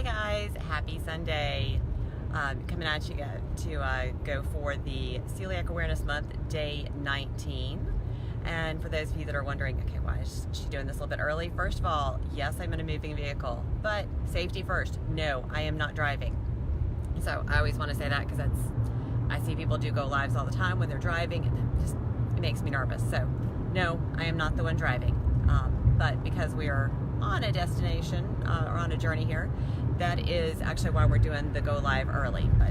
Hey guys, happy Sunday. Coming at you to go for the Celiac Awareness Month, day 19. And for those of you that are wondering, okay, why is she doing this a little bit early? First of all, yes, I'm in a moving vehicle, but safety first. No, I am not driving. So I always want to say that because I see people do go lives all the time when they're driving, and it makes me nervous. So no, I am not the one driving. But because we are on a destination or on a journey here, that is actually why we're doing the go live early, but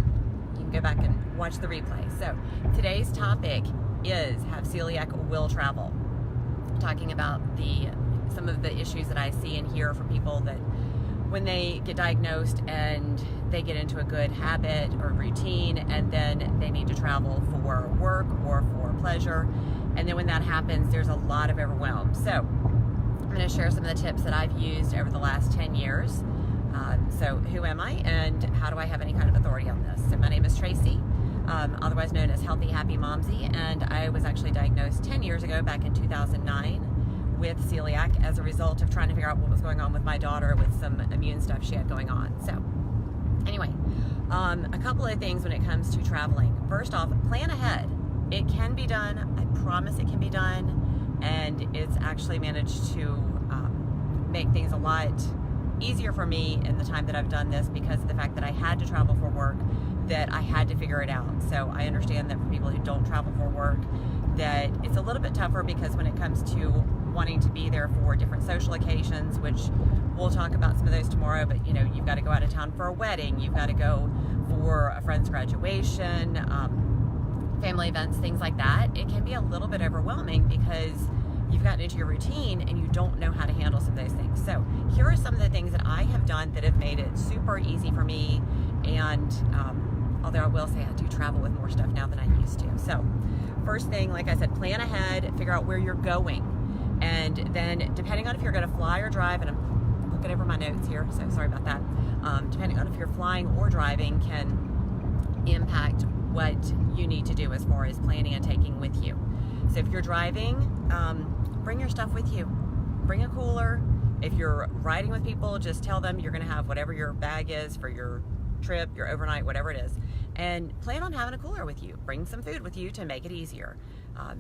you can go back and watch the replay. So today's topic is have celiac will travel. Talking about some of the issues that I see and hear from people that when they get diagnosed and they get into a good habit or routine, and then they need to travel for work or for pleasure, and then when that happens, there's a lot of overwhelm. So I'm going to share some of the tips that I've used over the last 10 years. So who am I and how do I have any kind of authority on this? So my name is Tracy, otherwise known as Healthy Happy Momsy, and I was actually diagnosed 10 years ago, back in 2009, with celiac as a result of trying to figure out what was going on with my daughter with some immune stuff she had going on. So anyway, a couple of things when it comes to traveling. First off, plan ahead. It can be done. I promise it can be done. And it's actually managed to make things a lot easier for me in the time that I've done this, because of the fact that I had to travel for work, that I had to figure it out. So I understand that for people who don't travel for work, that it's a little bit tougher, because when it comes to wanting to be there for different social occasions, which we'll talk about some of those tomorrow, but you know, you've got to go out of town for a wedding, you've got to go for a friend's graduation, family events, things like that. It can be a little bit overwhelming because you've gotten into your routine and you don't know how to handle some of those things. So here are some of the things that I have done that have made it super easy for me. And although I will say I do travel with more stuff now than I used to. So first thing, like I said, plan ahead, figure out where you're going. And then depending on if you're going to fly or drive, and I'm looking over my notes here, so sorry about that. Depending on if you're flying or driving can impact what you need to do as far as planning and taking with you. So if you're driving, bring your stuff with you. Bring a cooler. If you're riding with people, just tell them you're going to have whatever your bag is for your trip, your overnight, whatever it is, and plan on having a cooler with you. Bring some food with you to make it easier.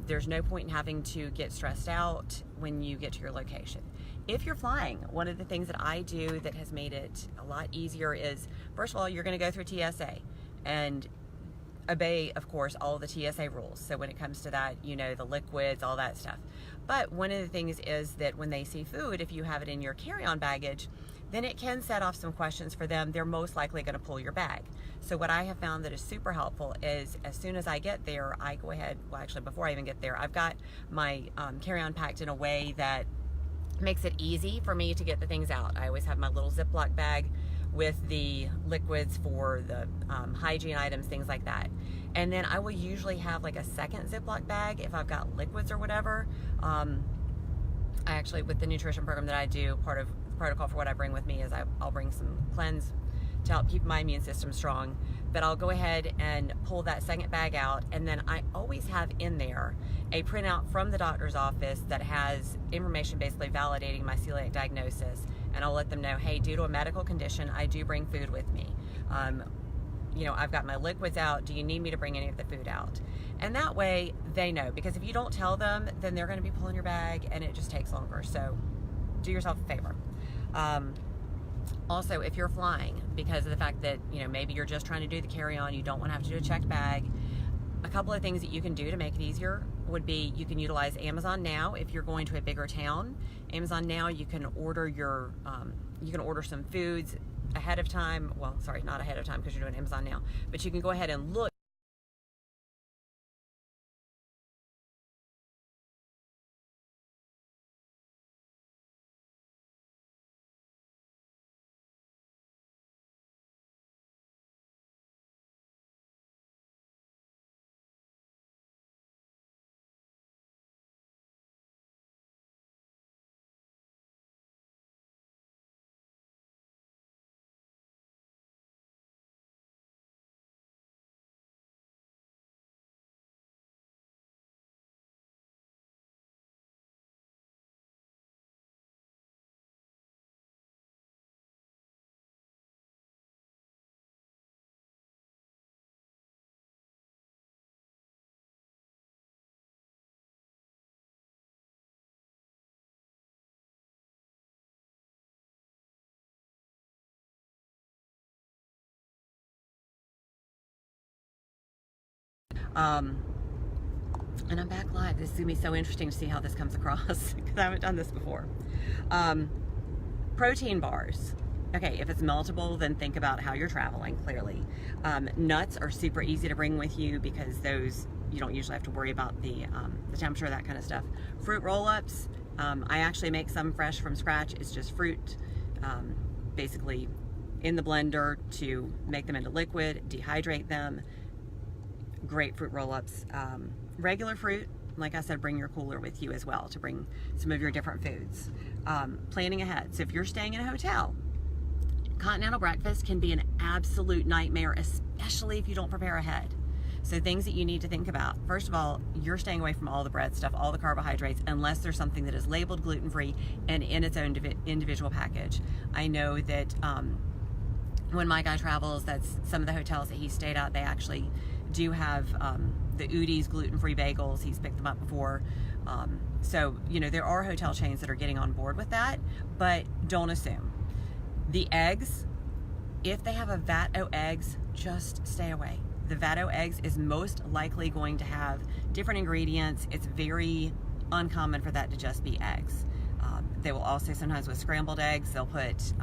There's no point in having to get stressed out when you get to your location. If you're flying, one of the things that I do that has made it a lot easier is, first of all, you're going to go through TSA and obey, of course, all the TSA rules. So when it comes to that, you know, the liquids, all that stuff. But one of the things is that when they see food, if you have it in your carry-on baggage, then it can set off some questions for them. They're most likely going to pull your bag. So what I have found that is super helpful is, as soon as I get there, I go ahead, well actually before I even get there, I've got my carry-on packed in a way that makes it easy for me to get the things out. I always have my little Ziploc bag with the liquids for the hygiene items, things like that. And then I will usually have like a second Ziploc bag if I've got liquids or whatever. I actually, with the nutrition program that I do, part of the protocol for what I bring with me is I'll bring some cleanse to help keep my immune system strong. But I'll go ahead and pull that second bag out, and then I always have in there a printout from the doctor's office that has information basically validating my celiac diagnosis. And I'll let them know, hey, due to a medical condition, I do bring food with me. You know, I've got my liquids out. Do you need me to bring any of the food out? And that way they know, because if you don't tell them, then they're going to be pulling your bag and it just takes longer. So do yourself a favor. Also, if you're flying, because of the fact that, you know, maybe you're just trying to do the carry-on, you don't want to have to do a checked bag, a couple of things that you can do to make it easier would be, you can utilize Amazon Now if you're going to a bigger town. Amazon Now, you can order your, you can order some foods ahead of time. Well, sorry, not ahead of time because you're doing Amazon Now, but you can go ahead and look And I'm back live. This is going to be so interesting to see how this comes across because I haven't done this before. Protein bars. Okay, if it's meltable, then think about how you're traveling, clearly. Nuts are super easy to bring with you because those, you don't usually have to worry about the temperature, that kind of stuff. Fruit roll-ups. I actually make some fresh from scratch. It's just fruit, basically in the blender to make them into liquid, dehydrate them. Great fruit roll-ups. Regular fruit, like I said, bring your cooler with you as well to bring some of your different foods. Planning ahead. So if you're staying in a hotel, continental breakfast can be an absolute nightmare, especially if you don't prepare ahead. So things that you need to think about. First of all, you're staying away from all the bread stuff, all the carbohydrates, unless there's something that is labeled gluten-free and in its own individual package. I know that when my guy travels, that's some of the hotels that he stayed at, they actually do have the Udi's gluten-free bagels. He's picked them up before. So, you know, there are hotel chains that are getting on board with that, but don't assume. The eggs, if they have a vat o' eggs, just stay away. The vat o' eggs is most likely going to have different ingredients. It's very uncommon for that to just be eggs. They will also, sometimes with scrambled eggs, they'll put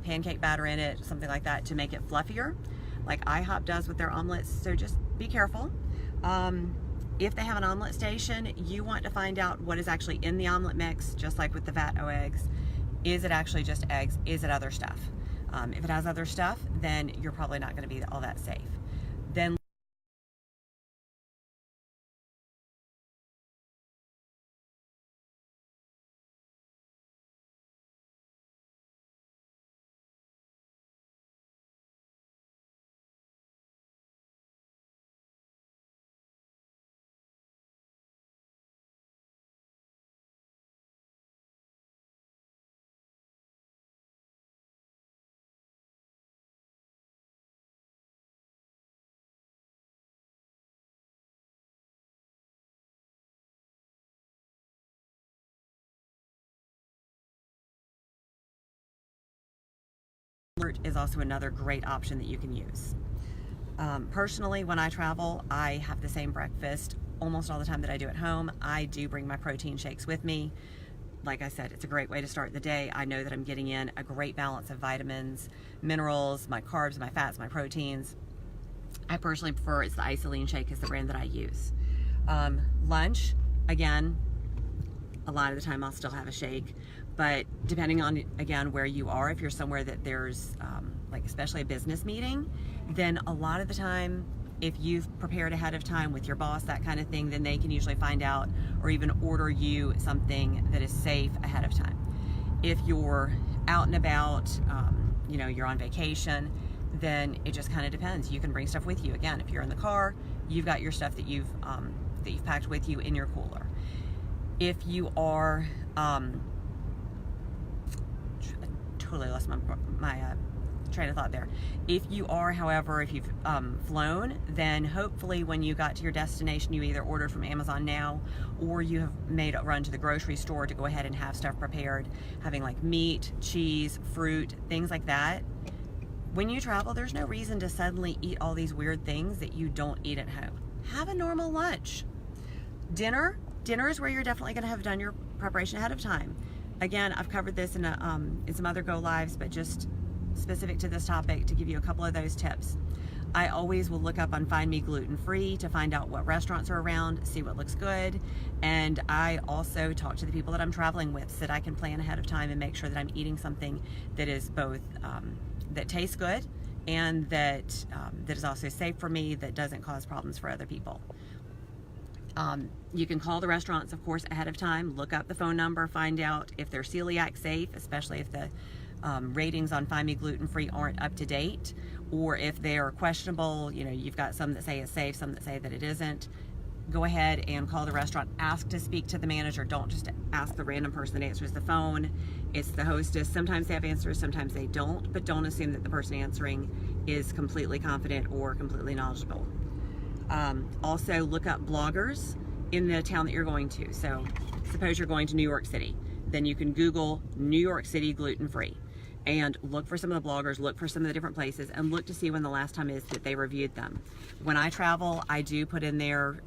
pancake batter in it, something like that, to make it fluffier, like IHOP does with their omelets. So just be careful. If they have an omelet station, you want to find out what is actually in the omelet mix, just like with the vat o' eggs. Is it actually just eggs? Is it other stuff? If it has other stuff, then you're probably not going to be all that safe. Then is also another great option that you can use. Personally, when I travel, I have the same breakfast almost all the time that I do at home. I do bring my protein shakes with me. Like I said, it's a great way to start the day. I know that I'm getting in a great balance of vitamins, minerals, my carbs, my fats, my proteins. I personally prefer, it's the Isoline shake is the brand that I use. Lunch, again, a lot of the time I'll still have a shake, but depending on, again, where you are, if you're somewhere that there's like especially a business meeting, then a lot of the time, if you've prepared ahead of time with your boss, that kind of thing, then they can usually find out or even order you something that is safe ahead of time. If you're out and about, you know, you're on vacation, then it just kind of depends. You can bring stuff with you. Again, if you're in the car, you've got your stuff that you've packed with you in your cooler. If you are, totally lost my train of thought there. If you are, however, if you've flown, then hopefully when you got to your destination, you either ordered from Amazon now, or you have made a run to the grocery store to go ahead and have stuff prepared, having like meat, cheese, fruit, things like that. When you travel, there's no reason to suddenly eat all these weird things that you don't eat at home. Have a normal lunch. Dinner is where you're definitely going to have done your preparation ahead of time. Again, I've covered this in some other Go Lives, but just specific to this topic to give you a couple of those tips. I always will look up on Find Me Gluten Free to find out what restaurants are around, see what looks good, and I also talk to the people that I'm traveling with so that I can plan ahead of time and make sure that I'm eating something that is both that tastes good and that is also safe for me, that doesn't cause problems for other people. You can call the restaurants, of course, ahead of time, look up the phone number, find out if they're celiac safe, especially if the ratings on Find Me Gluten Free aren't up to date, or if they are questionable. You know, you've got some that say it's safe, some that say that it isn't. Go ahead and call the restaurant, ask to speak to the manager. Don't just ask the random person that answers the phone. It's the hostess. Sometimes they have answers, sometimes they don't, but don't assume that the person answering is completely confident or completely knowledgeable. Also look up bloggers in the town that you're going to. So suppose you're going to New York City, then you can Google New York City gluten free, and look for some of the bloggers, look for some of the different places, and look to see when the last time is that they reviewed them. When I travel, I do put in there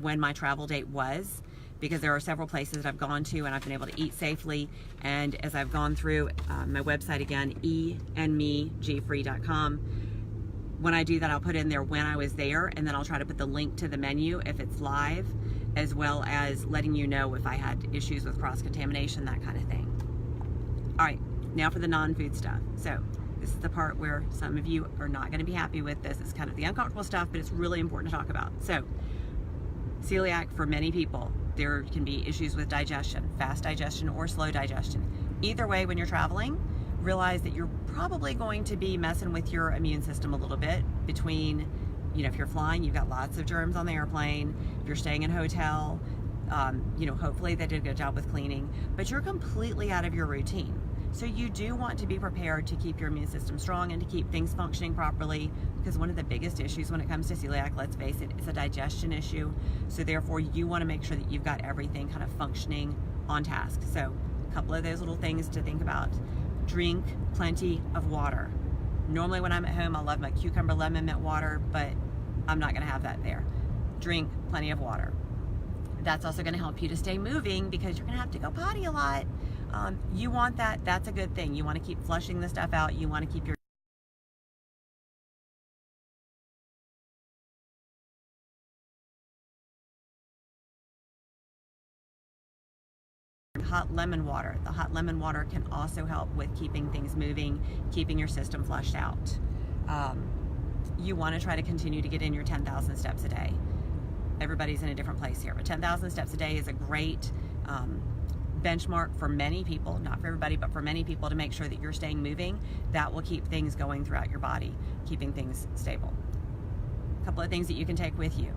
when my travel date was, because there are several places that I've gone to and I've been able to eat safely. And as I've gone through my website again, eandmegfree.com, when I do that, I'll put in there when I was there, and then I'll try to put the link to the menu if it's live, as well as letting you know if I had issues with cross-contamination, that kind of thing. All right, now for the non-food stuff. So this is the part where some of you are not going to be happy with this. It's kind of the uncomfortable stuff, but it's really important to talk about. So celiac, for many people, there can be issues with digestion, fast digestion or slow digestion. Either way, when you're traveling, realize that you're probably going to be messing with your immune system a little bit between, if you're flying, you've got lots of germs on the airplane. If you're staying in a hotel, hopefully they did a good job with cleaning, but you're completely out of your routine. So you do want to be prepared to keep your immune system strong and to keep things functioning properly, because one of the biggest issues when it comes to celiac, let's face it, is a digestion issue. So therefore you want to make sure that you've got everything kind of functioning on task. So a couple of those little things to think about. Drink plenty of water. Normally when I'm at home, I love my cucumber lemon mint water, but I'm not going to have that there. Drink plenty of water. That's also going to help you to stay moving, because you're going to have to go potty a lot. You want that. That's a good thing. You want to keep flushing the stuff out. You want to keep your hot lemon water. The hot lemon water can also help with keeping things moving, keeping your system flushed out. You want to try to continue to get in your 10,000 steps a day. Everybody's in a different place here, but 10,000 steps a day is a great benchmark for many people, not for everybody, but for many people, to make sure that you're staying moving. That will keep things going throughout your body, keeping things stable. A couple of things that you can take with you.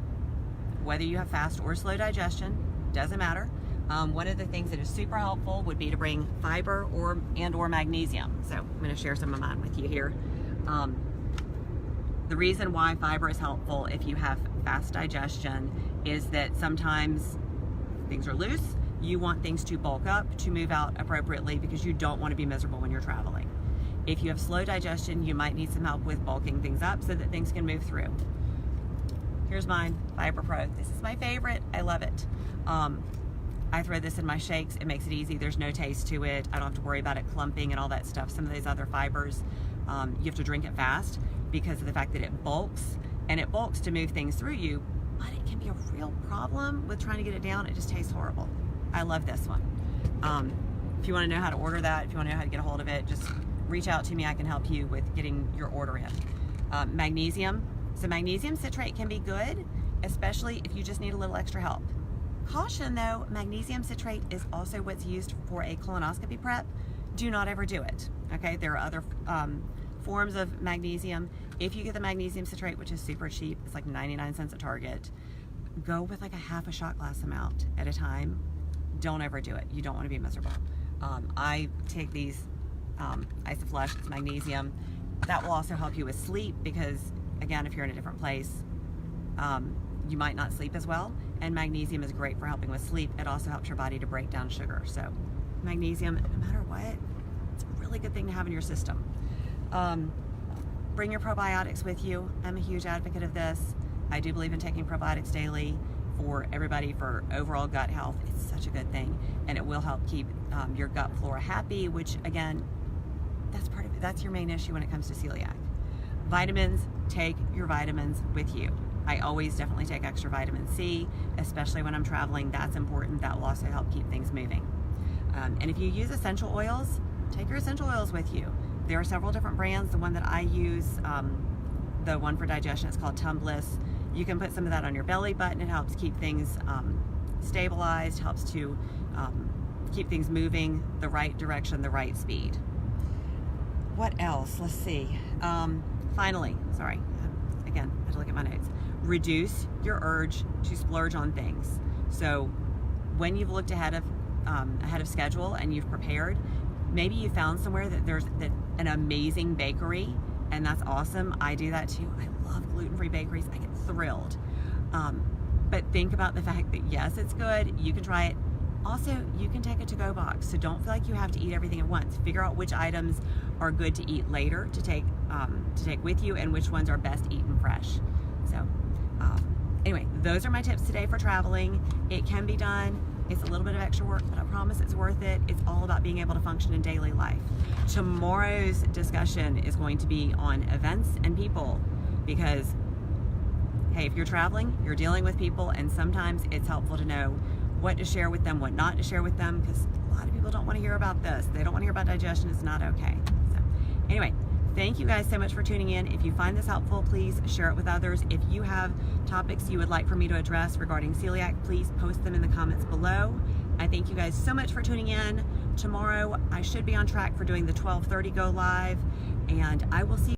Whether you have fast or slow digestion, doesn't matter. One of the things that is super helpful would be to bring fiber or magnesium. So I'm going to share some of mine with you here. The reason why fiber is helpful if you have fast digestion is that sometimes things are loose. You want things to bulk up, to move out appropriately, because you don't want to be miserable when you're traveling. If you have slow digestion, you might need some help with bulking things up so that things can move through. Here's mine, Fiber Pro. This is my favorite. I love it. I throw this in my shakes. It makes it easy. There's no taste to it. I don't have to worry about it clumping and all that stuff. Some of these other fibers, you have to drink it fast because of the fact that it bulks, and it bulks to move things through you, but it can be a real problem with trying to get it down. It just tastes horrible. I love this one. If you want to know how to order that, if you want to know how to get a hold of it, just reach out to me. I can help you with getting your order in. Magnesium. So magnesium citrate can be good, especially if you just need a little extra help. Caution though, magnesium citrate is also what's used for a colonoscopy prep. Do not ever do it. Okay, there are other forms of magnesium. If you get the magnesium citrate, which is super cheap, it's like 99 cents at Target, go with like a half a shot glass amount at a time. Don't ever do it. You don't want to be miserable. I take these Isoflush, it's magnesium. That will also help you with sleep, because again, if you're in a different place, you might not sleep as well, and magnesium is great for helping with sleep. It also helps your body to break down sugar. So magnesium, no matter what, it's a really good thing to have in your system. Bring your probiotics with you. I'm a huge advocate of this. I do believe in taking probiotics daily for everybody, for overall gut health. It's such a good thing, and it will help keep your gut flora happy, which again, that's part of it. That's your main issue when it comes to celiac. Vitamins, take your vitamins with you. I always definitely take extra vitamin C, especially when I'm traveling. That's important. That will also help keep things moving. And if you use essential oils, take your essential oils with you. There are several different brands. The one that I use, the one for digestion, is called Tumbliss. You can put some of that on your belly button. It helps keep things stabilized, helps to keep things moving the right direction, the right speed. What else? Let's see. Finally, sorry, again, I have to look at my notes. Reduce your urge to splurge on things. So when you've looked ahead of schedule and you've prepared, maybe you found somewhere that there's an amazing bakery, and that's awesome. I do that too. I love gluten-free bakeries. I get thrilled. But think about the fact that yes, it's good. You can try it. Also, you can take a to-go box, so don't feel like you have to eat everything at once. Figure out which items are good to eat later to take with you, and which ones are best eaten fresh. So anyway, those are my tips today for traveling. It can be done. It's a little bit of extra work, but I promise it's worth it. It's all about being able to function in daily life. Tomorrow's discussion is going to be on events and people, because hey, if you're traveling, you're dealing with people, and sometimes it's helpful to know what to share with them, what not to share with them, because a lot of people don't want to hear about this. They don't want to hear about digestion. It's not okay. So anyway, thank you guys so much for tuning in. If you find this helpful, please share it with others. If you have topics you would like for me to address regarding celiac, please post them in the comments below. I thank you guys so much for tuning in. Tomorrow, I should be on track for doing the 12:30 go live, and I will see you